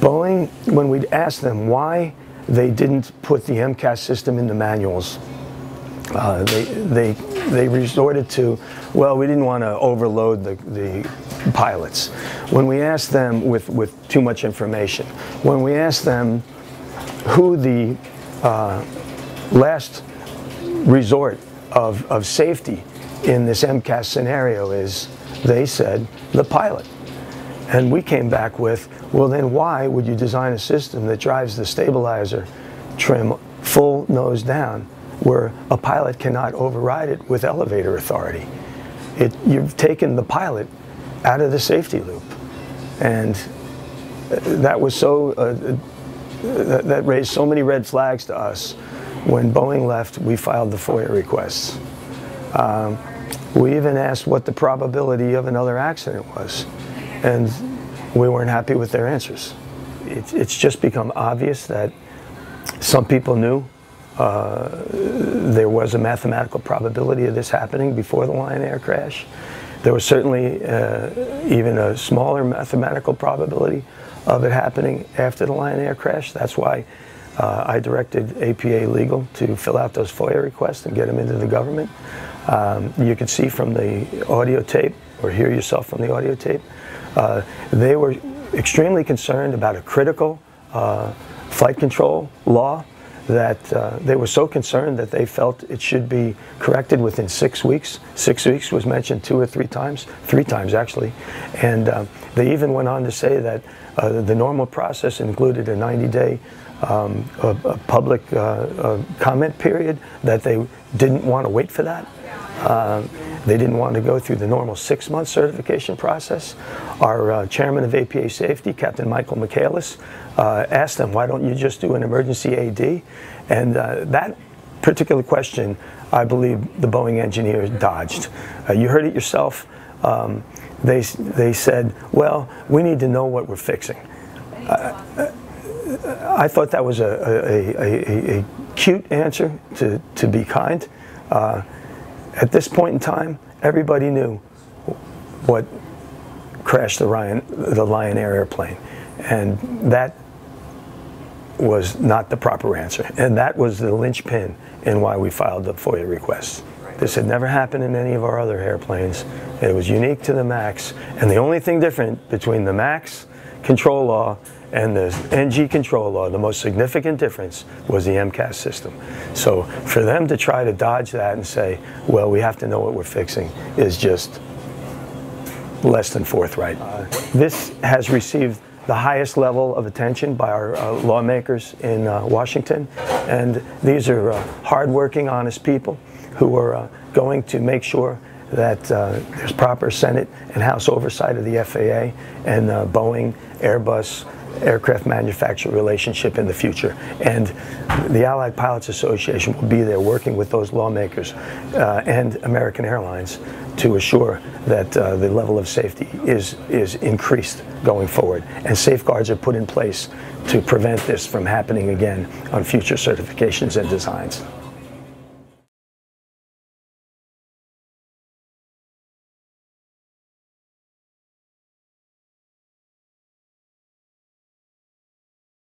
Boeing, when we'd asked them why they didn't put the MCAS system in the manuals, they resorted to, well, we didn't want to overload the pilots. When we asked them with too much information, when we asked them who the last resort of safety in this MCAS scenario is, they said the pilot. And we came back with, well, then why would you design a system that drives the stabilizer trim full nose down, where a pilot cannot override it with elevator authority? You've taken the pilot out of the safety loop. And that was so, that raised so many red flags to us. When Boeing left, we filed the FOIA requests. We even asked what the probability of another accident was, and we weren't happy with their answers. It's just become obvious that some people knew there was a mathematical probability of this happening before the Lion Air crash. There was certainly even a smaller mathematical probability of it happening after the Lion Air crash. That's why I directed APA Legal to fill out those FOIA requests and get them into the government. You can see from the audio tape, or hear yourself from the audio tape, they were extremely concerned about a critical flight control law, that they were so concerned that they felt it should be corrected within 6 weeks. 6 weeks was mentioned 2 or 3 times, 3 times actually. And they even went on to say that the normal process included a 90-day public comment period, that they didn't want to wait for that. They didn't want to go through the normal 6-month certification process. Our chairman of APA Safety, Captain Michael Michaelis, asked them, why don't you just do an emergency AD? And that particular question, I believe the Boeing engineers dodged. You heard it yourself. They said, well, we need to know what we're fixing. I thought that was a cute answer, to be kind. At this point in time, everybody knew what crashed the Lion Air airplane, and that was not the proper answer. And that was the linchpin in why we filed the FOIA requests. This had never happened in any of our other airplanes. It was unique to the MAX, and the only thing different between the MAX control law and the NG control law, the most significant difference was the MCAS system. So for them to try to dodge that and say, well, we have to know what we're fixing, is just less than forthright. This has received the highest level of attention by our lawmakers in Washington, and these are hardworking, honest people who are going to make sure that there's proper Senate and House oversight of the FAA and Boeing, Airbus, aircraft manufacturer relationship in the future. And the Allied Pilots Association will be there working with those lawmakers and American Airlines to assure that the level of safety is increased going forward, and safeguards are put in place to prevent this from happening again on future certifications and designs.